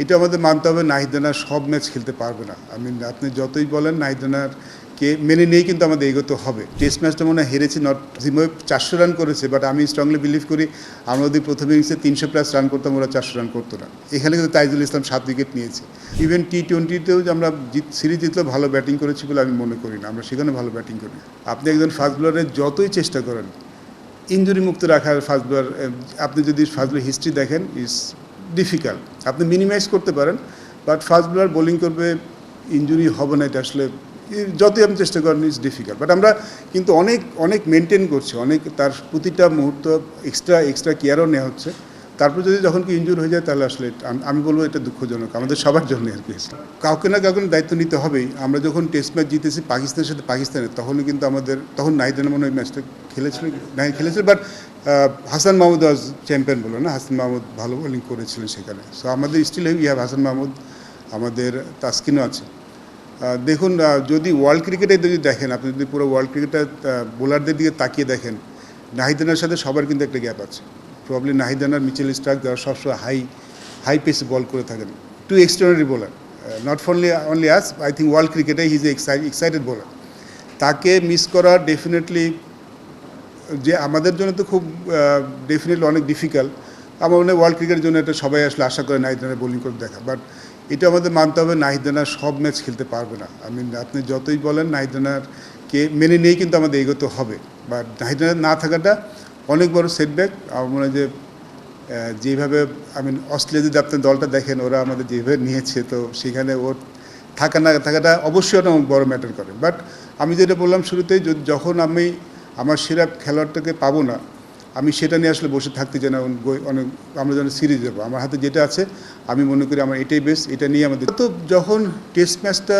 এটা আমাদের মানতে হবে নাহিদ রানা সব ম্যাচ খেলতে পারবে না। আপনি যতই বলেন নাহিদ রানাকে মেনে নিয়েই কিন্তু আমাদের এগোতে হবে। টেস্ট ম্যাচটা মনে হয় হেরেছি, নট জিম্বাবুয়ে 400 রান করেছে, বাট আমি স্ট্রংলি বিলিভ করি আমরা যদি প্রথম ইনিংসে 300+ রান করতাম, ওরা 400 রান করতো না। এখানে কিন্তু তাইজুল ইসলাম 7 উইকেট নিয়েছে। ইভেন টি-20তেও যে আমরা সিরিজ জিতলেও ভালো ব্যাটিং করেছি বলে আমি মনে করি না, আমরা সেখানে ভালো ব্যাটিং করি। আপনি একজন ফাস্ট বোলারের যতই চেষ্টা করেন ইনজুরি মুক্ত রাখার ফাস্ট বোলার, আপনি যদি ফাস্ট বোলার হিস্ট্রি দেখেন ইজ ডিফিকাল্ট। আপনি মিনিমাইজ করতে পারেন, বাট ফাস্ট বোলার বোলিং করবে ইনজুরি হবে না, এটা আসলে যতই আপনি চেষ্টা করেন ইজ ডিফিকাল্ট। বাট আমরা কিন্তু অনেক অনেক মেনটেন করছি, অনেক তার প্রতিটা মুহূর্ত এক্সট্রা কেয়ারও নেওয়া হচ্ছে। তারপর যদি যখন কি ইনজুর হয়ে যায় তাহলে আসলে আমি বলবো এটা দুঃখজনক আমাদের সবার জন্য আর কি। কাউকে না কাউকে দায়িত্ব নিতে হবেই। আমরা যখন টেস্ট ম্যাচ জিতেছি পাকিস্তানের সাথে, তখনও কিন্তু আমাদের তখন নাহিদ রানা মনে হয় ম্যাচটা খেলেছিল, but Hasan Mahmud was champion বলো না, হাসান মাহমুদ ভালো বোলিং করেছিলেন সেখানে। সো আমাদের স্টিল হ্যাভ হাসান মাহমুদ, আমাদের তাসকিনও আছে। দেখুন, যদি ওয়ার্ল্ড ক্রিকেটে যদি দেখেন, আপনি যদি পুরো ওয়ার্ল্ড ক্রিকেটে বোলারদের দিকে তাকিয়ে দেখেন, নাহিদ রানার সাথে সবার কিন্তু একটা গ্যাপ আছে। প্রবলি নাহিদ রানার, মিচেল স্টার্ক, যারা সবসময় হাই পেসে বল করে থাকেন, two extraordinary bowler, not only us, I think world ক্রিকেটে হি ইজ এক্সাইটেড বোলার। তাকে মিস করা ডেফিনেটলি যে আমাদের জন্য তো খুব ডেফিনেটলি অনেক ডিফিকাল্ট। আমার মনে হয় ওয়ার্ল্ড ক্রিকেটের জন্য এটা সবাই আসলে আশা করে নাহিদ রানা বোলিং করে দেখা, বাট এটা আমাদের মানতে হবে নাহিদ রানা সব ম্যাচ খেলতে পারবে না। আপনি যতই বলেন নাহিদ রানাকে মেনে নিয়েই কিন্তু আমাদের এগোতে হবে, বাট নাহিদ রানা না থাকাটা অনেক বড় সেটব্যাক। আমার মনে হয় যে যেভাবে অস্ট্রেলিয়া যদি আপনি দলটা দেখেন, ওরা আমাদের যেভাবে নিয়েছে, তো সেখানে ওর থাকা না থাকাটা অবশ্যই অনেক বড় ম্যাটার করে। বাট আমি যেটা বললাম শুরুতেই, যখন আমি আমার সেরা খেলোয়াড়টাকে পাবো না, আমি সেটা নিয়ে আসলে বসে থাকতে চাই না। অনেক আমরা যখন সিরিজ যাবো, আমার হাতে যেটা আছে আমি মনে করি আমার এটাই বেস্ট, এটা নিয়ে আমাদের তো যখন টেস্ট ম্যাচটা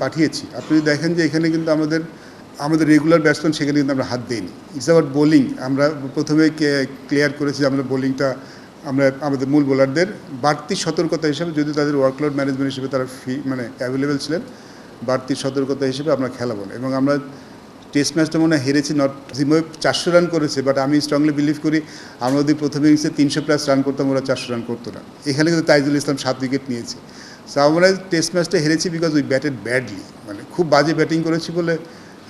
পাঠিয়েছি, আপনি দেখেন যে এখানে কিন্তু আমাদের রেগুলার ব্যাটসম্যান সেখানে কিন্তু আমরা হাত দিইনি। It's about bowling. আমরা প্রথমে ক্লিয়ার করেছি আমরা বোলিংটা, আমরা আমাদের মূল বোলারদের বাড়তি সতর্কতা হিসেবে, যদি তাদের ওয়ার্কলোড ম্যানেজমেন্ট হিসেবে তারা অ্যাভেলেবেল ছিলেন, বাড়তি সতর্কতা হিসেবে আমরা খেলাবো না। এবং আমরা টেস্ট ম্যাচটা মনে হয় হেরেছি, নট জিম্বাবুয়ে 400 রান করেছে, বাট আমি স্ট্রংলি বিলিভ করি আমরা যদি প্রথম ইনিংসে 300+ রান করতাম, ওরা 400 রান করতো না। এখানে কিন্তু তাইজুল ইসলাম 7 উইকেট নিয়েছে। সো আমরা টেস্ট ম্যাচটা হেরেছি বিকজ উই ব্যাটেড ব্যাডলি, খুব বাজে ব্যাটিং করেছি বলে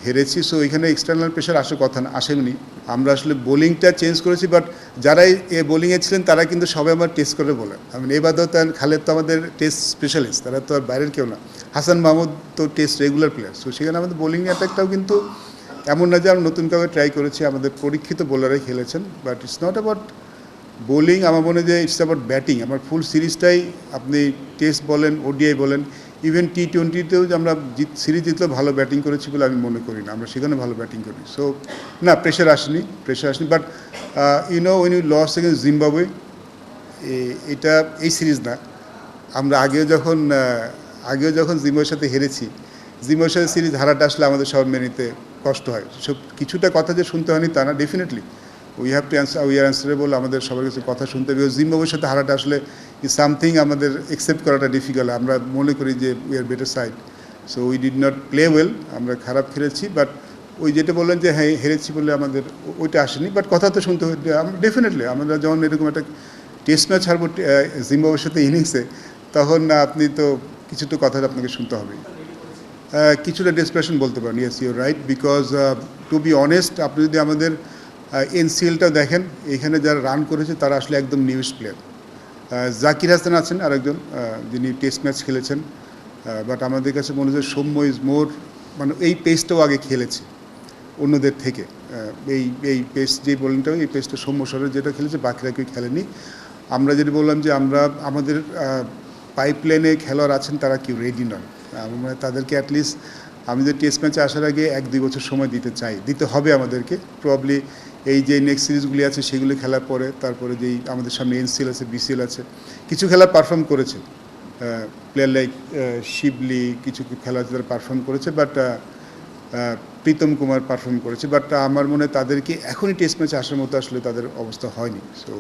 হেরেছি। সো এখানে এক্সটার্নাল প্রেশার আসার কথা না, আসেনি। আমরা আসলে বোলিংটা চেঞ্জ করেছি, বাট যারাই বোলিংয়ে ছিলেন তারা কিন্তু সবাই আমার টেস্ট করে বলেন। এবারও খালেদ তো আমাদের টেস্ট স্পেশালিস্ট, তারা তো আর বাইরের কেউ না। হাসান মাহমুদ তো টেস্ট রেগুলার প্লেয়ার। সো সেখানে আমাদের বোলিং অ্যাটাকটাও কিন্তু এমন না যে আমরা নতুন কাউকে ট্রাই করেছি, আমাদের পরীক্ষিত বোলারাই খেলেছেন। But it's not about bowling, আমার মনে হয় যে ইটস অ্যাবাউট ব্যাটিং। আমার ফুল সিরিজটাই, আপনি টেস্ট বলেন, ওডিআই বলেন, ইভেন টি-20তেও যে আমরা সিরিজ জিতলেও ভালো ব্যাটিং করেছি বলে আমি মনে করি না, আমরা সেখানে ভালো ব্যাটিং করি। সো না, প্রেশার আসেনি। But when you loss against Zimbabwe, এটা এই সিরিজ না, আমরা আগেও যখন জিম্বাবুয়ের সাথে হেরেছি, জিম্বাবুয়ের সাথে সিরিজ হারাটা আসলে আমাদের সব মেনে নিতে কষ্ট হয়। সব কিছুটা কথা যে শুনতে হয়নি তা না, ডেফিনেটলি উই আর অ্যান্সারেবল, আমাদের সবার কাছে কথা শুনতে হবে। জিম্বাবুয়ের সাথে হারাটা আসলে ইজ সামথিং আমাদের অ্যাকসেপ্ট করাটা ডিফিকাল্ট। আমরা মনে করি যে we are better side, so we did not play well, আমরা খারাপ খেলেছি। বাট ওই যেটা বললেন যে হ্যাঁ হেরেছি বলে আমাদের ওইটা আসেনি, বাট কথা তো শুনতে হবে ডেফিনেটলি। আমরা যখন এরকম একটা টেস্ট ম্যাচ হারবো জিম্বাবুয়ের সাথে ইনিংসে, তখন আপনি তো কিছুটা কথা আপনাকে শুনতে হবে। কিছুটা ডেসপারেশন বলতে পারেন, yes your right, because to be honest, আপনি যদি আমাদের এনসিএলটা দেখেন, এখানে যারা রান করেছে তারা আসলে একদম নিউজ প্লেয়ার। জাকির হাসান আছেন আরেকজন, যিনি টেস্ট ম্যাচ খেলেছেন, বাট আমাদের কাছে মনে হচ্ছে সৌম্য ইজ মোর, এই পেসটাও আগে খেলেছে অন্যদের থেকে। এই পেস যে বোলিংটাও, এই পেসটা সৌম্য সরের যেটা খেলেছে, বাকিরা কেউ খেলেনি। আমরা যেটা বললাম যে আমাদের পাইপলাইনে খেলোয়াড় আছেন, তারা কেউ রেডি নন। তাদেরকে অ্যাটলিস্ট আমি যে টেস্ট ম্যাচে আসার আগে 1-2 বছর সময় দিতে হবে আমাদেরকে। প্রবলি এই যে নেক্সট সিরিজগুলি আছে সেগুলি খেলার পরে, তারপরে যেই আমাদের সামনে এনসিএল আছে, বিসিএল আছে, কিছু খেলা পারফর্ম করেছে, প্লেয়ার লাইক শিবলি, কিছু খেলা আছে তারা পারফর্ম করেছে, বাট প্রীতম কুমার পারফর্ম করেছে। বাট আমার মনে হয় তাদেরকে এখনই টেস্ট ম্যাচে আসার মতো আসলে তাদের অবস্থা হয়নি। সো